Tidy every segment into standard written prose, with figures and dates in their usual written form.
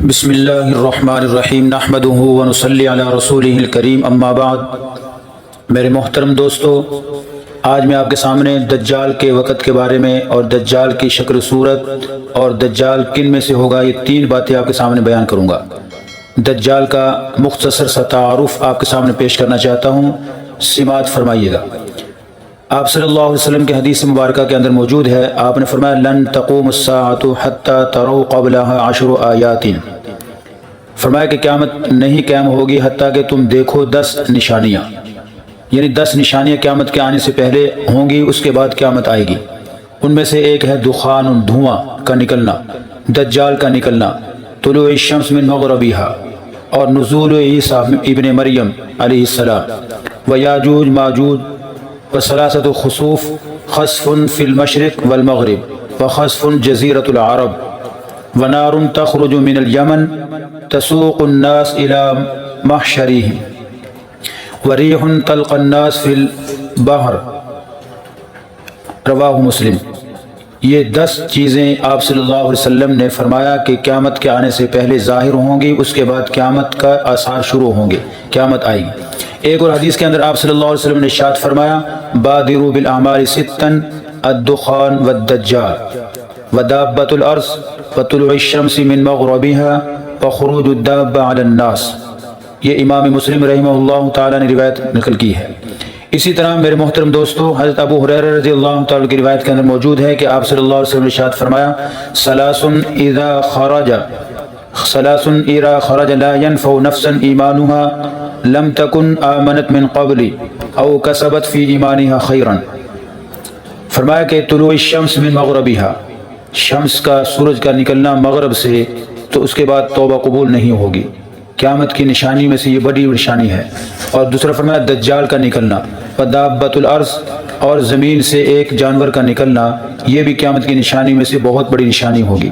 بسم اللہ الرحمن الرحیم نحمدہ ونصلی علی رسولہ الکریم اما بعد۔ میرے محترم دوستو، آج میں آپ کے سامنے دجال کے وقت کے بارے میں اور دجال کی شکل صورت اور دجال کن میں سے ہوگا، یہ تین باتیں آپ کے سامنے بیان کروں گا۔ دجال کا مختصر سا تعارف آپ کے سامنے پیش کرنا چاہتا ہوں، سماعت فرمائیے گا۔ آپ صلی اللہ علیہ وسلم کے حدیث مبارکہ کے اندر موجود ہے، آپ نے فرمایا لن تقوم الساعۃ حتی تروا قبلها 10 آیات، فرمایا کہ قیامت نہیں قائم ہوگی حتیٰ کہ تم دیکھو 10 نشانیاں، یعنی 10 نشانیاں قیامت کے آنے سے پہلے ہوں گی، اس کے بعد قیامت آئے گی۔ ان میں سے ایک ہے دخان، دھواں کا نکلنا، دجال کا نکلنا، طلوع الشمس من مغربها، اور نزول عیسیٰ ابن مریم علیہ السلام، ویاجوج ماجوج، وثلاثۃ خسوف، خسف فی المشرق والمغرب، وخسف جزیرۃ العرب، ونار تخرج من الیمن تسوق الناس الى محشرهم، وریح تلقى الناس فی البحر، رواہ مسلم۔ یہ 10 چیزیں آپ صلی اللہ علیہ وسلم نے فرمایا کہ قیامت کے آنے سے پہلے ظاہر ہوں گی، اس کے بعد قیامت کا آثار شروع ہوں گے، قیامت آئے گی۔ ایک اور حدیث کے اندر آپ صلی اللہ علیہ وسلم نے ارشاد فرمایا بادروا بالاعمال ستا الدخان والدجال ودابۃ الارض وطلوع الشمس من مغربها وخروج الدابہ علی الناس۔ یہ امام مسلم رحمہ اللہ تعالی نے روایت نقل کی ہے۔ اسی طرح میرے محترم دوستو، حضرت ابو ہریرہ رضی اللہ تعالی کی روایت کے اندر موجود ہے کہ آپ صلی اللہ علیہ وسلم نے ارشاد فرمایا ثلاث اذا خرج لا ينفع نفسا ایمانها لم تکن آمنت من قبل او کسبت فی ایمانها خیرا، فرمایا کہ طلوع الشمس من مغربها، شمس کا سورج کا نکلنا مغرب سے، تو اس کے بعد توبہ قبول نہیں ہوگی، قیامت کی نشانی میں سے یہ بڑی نشانی ہے۔ اور دوسرا فرمایا دجال کا نکلنا، ودابۃ الارض، اور زمین سے ایک جانور کا نکلنا، یہ بھی قیامت کی نشانی میں سے بہت بڑی نشانی ہوگی۔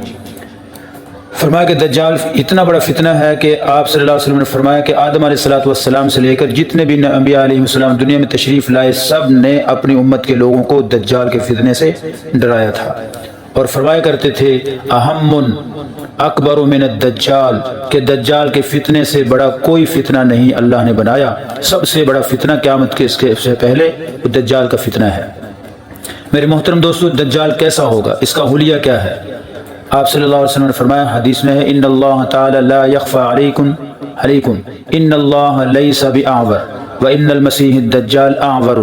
فرمایا کہ دجال اتنا بڑا فتنہ ہے کہ آپ صلی اللہ علیہ وسلم نے فرمایا کہ آدم علیہ السلام سے لے کر جتنے بھی انبیاء علیہ السلام دنیا میں تشریف لائے، سب نے اپنی امت کے لوگوں کو دجال کے فتنے سے ڈرایا تھا، اور فرمایا کرتے تھے اہم اکبر من الدجال، کہ دجال کے فتنے سے بڑا کوئی فتنہ نہیں اللہ نے بنایا، سب سے بڑا فتنہ قیامت کے اس کے سے پہلے دجال کا فتنہ ہے۔ میرے محترم دوستو، دجال کیسا ہوگا، اس کا حلیہ کیا ہے؟ آپ صلی اللہ علیہ وسلم نے فرمایا، حدیث میں ہے ان اللہ تعالی لا یخفى علیکم ان اللہ لیس باعور وان المسیح الدجال اعور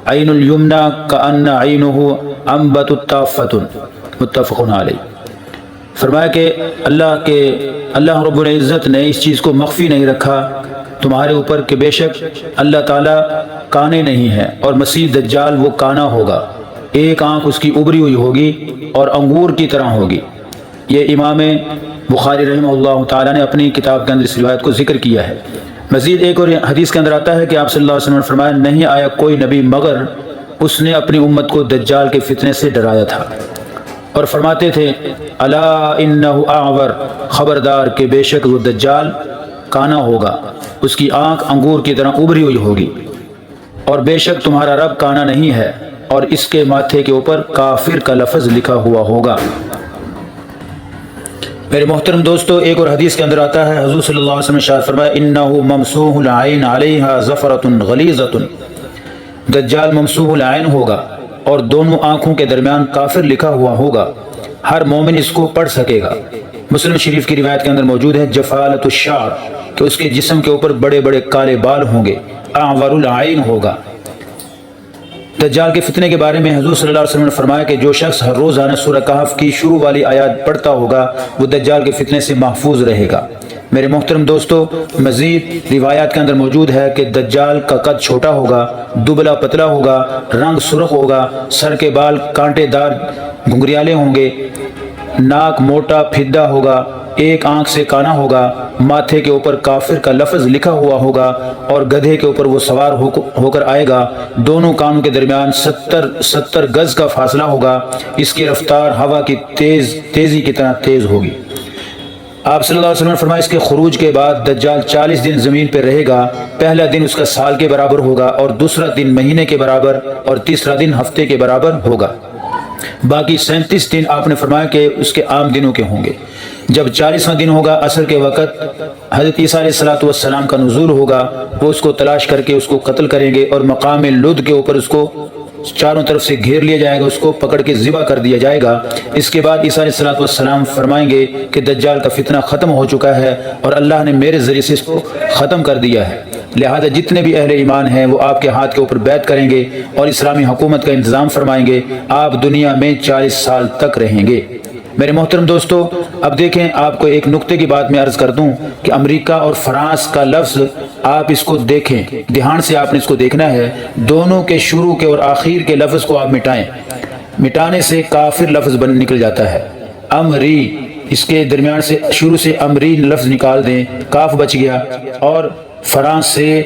عین الیمنی کأن عینہ انبت الطافۃ، متفق علیہ۔ فرمایا کہ اللہ رب العزت نے اس چیز کو مخفی نہیں رکھا تمہارے اوپر کہ بے شک اللہ تعالیٰ کانے نہیں ہے، اور مسیح دجال وہ کانا ہوگا، ایک آنکھ اس کی ابری ہوئی ہوگی اور انگور کی طرح ہوگی۔ یہ امام بخاری رحمہ اللہ تعالیٰ نے اپنی کتاب کے اندر اس روایت کو ذکر کیا ہے۔ مزید ایک اور حدیث کے اندر آتا ہے کہ آپ صلی اللہ علیہ وسلم نے فرمایا نہیں آیا کوئی نبی مگر اس نے اپنی امت کو دجال کے فتنے سے ڈرایا تھا، اور فرماتے تھے الا انہ اعور، خبردار کہ بے شک وہ دجال کانا ہوگا، اس کی آنکھ انگور کی طرح ابری ہوئی ہوگی، اور بے شک تمہارا رب کانا نہیں ہے، اور اس کے ماتھے کے اوپر کافر کا لفظ لکھا ہوا ہوگا۔ میرے محترم دوستو، ایک اور حدیث کے اندر آتا ہے حضور صلی اللہ علیہ وسلم نے ارشاد فرمایا انہ ممسوح العین علیہا زفرۃ غلیظۃ، دجال ممسوح العین ہوگا اور دونوں آنکھوں کے درمیان کافر لکھا ہوا ہوگا، ہر مومن اس کو پڑھ سکے گا۔ مسلم شریف کی روایت کے اندر موجود ہے جفالۃ الشعر، کہ اس کے جسم کے اوپر بڑے بڑے کالے بال ہوں گے، اعور العین ہوگا۔ دجال کے فتنے کے بارے میں حضور صلی اللہ علیہ وسلم نے فرمایا کہ جو شخص ہر روزانہ سورہ کہف کی شروع والی آیات پڑھتا ہوگا وہ دجال کے فتنے سے محفوظ رہے گا۔ میرے محترم دوستو، مزید روایات کے اندر موجود ہے کہ دجال کا قد چھوٹا ہوگا، دبلا پتلا ہوگا، رنگ سرخ ہوگا، سر کے بال کانٹے دار گھنگریالے ہوں گے، ناک موٹا پھدا ہوگا، ایک آنکھ سے کانا ہوگا، ماتھے کے اوپر کافر کا لفظ لکھا ہوا ہوگا، اور گدھے کے اوپر وہ سوار ہو کر آئے گا، دونوں کانوں کے درمیان 70 گز کا فاصلہ ہوگا، اس کی رفتار ہوا کی تیزی کی طرح تیز ہوگی۔ آپ صلی اللہ علیہ وسلم نے فرمایا اس کے خروج کے بعد دجال 40 دن زمین پہ رہے گا، پہلا دن اس کا سال کے برابر ہوگا، اور دوسرا دن مہینے کے برابر، اور تیسرا دن ہفتے کے برابر ہوگا، باقی 37 دن آپ نے فرمایا کہ اس کے عام دنوں کے ہوں گے۔ جب 40واں دن ہوگا عصر کے وقت حضرت عیسیٰ علیہ السلام کا نزول ہوگا، وہ اس کو تلاش کر کے اس کو قتل کریں گے اور مقام لد کے اوپر اس کو چاروں طرف سے گھیر لیا جائے گا، اس کو پکڑ کے ذبح کر دیا جائے گا۔ اس کے بعد عیسیٰ علیہ السلام فرمائیں گے کہ دجال کا فتنہ ختم ہو چکا ہے اور اللہ نے میرے ذریعے سے اس کو ختم کر دیا ہے، لہذا جتنے بھی اہل ایمان ہیں وہ آپ کے ہاتھ کے اوپر بیعت کریں گے اور اسلامی حکومت کا انتظام فرمائیں گے، آپ دنیا میں 40 سال تک رہیں گے۔ میرے محترم دوستو، اب دیکھیں آپ کو ایک نقطے کی بات میں عرض کر دوں کہ امریکہ اور فرانس کا لفظ آپ اس کو دیکھیں، دھیان سے آپ نے اس کو دیکھنا ہے، دونوں کے شروع کے اور آخر کے لفظ کو آپ مٹائیں، مٹانے سے کافر لفظ نکل جاتا ہے۔ امری، اس کے درمیان سے شروع سے امری لفظ نکال دیں، کاف بچ گیا، اور فرانس سے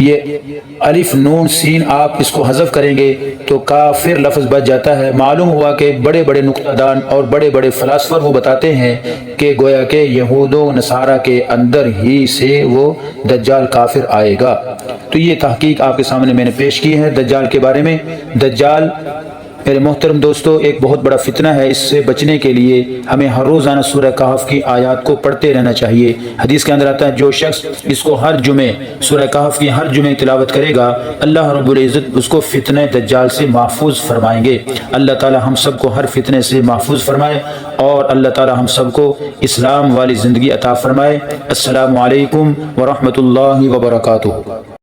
یہ الف نون سین آپ اس کو حذف کریں گے تو کافر لفظ بچ جاتا ہے۔ معلوم ہوا کہ بڑے بڑے نکتہ دان اور بڑے بڑے فلاسفر وہ بتاتے ہیں کہ گویا کہ یہود و نصارہ کے اندر ہی سے وہ دجال کافر آئے گا۔ تو یہ تحقیق آپ کے سامنے میں نے پیش کی ہے دجال کے بارے میں۔ دجال میرے محترم دوستو ایک بہت بڑا فتنہ ہے، اس سے بچنے کے لیے ہمیں ہر روزانہ سورہ کہف کی آیات کو پڑھتے رہنا چاہیے۔ حدیث کے اندر آتا ہے جو شخص اس کو ہر جمعے سورہ کہف کی ہر جمعے تلاوت کرے گا، اللہ رب العزت اس کو فتنہ دجال سے محفوظ فرمائیں گے۔ اللہ تعالی ہم سب کو ہر فتنے سے محفوظ فرمائے اور اللہ تعالی ہم سب کو اسلام والی زندگی عطا فرمائے۔ السلام علیکم ورحمۃ اللہ وبرکاتہ۔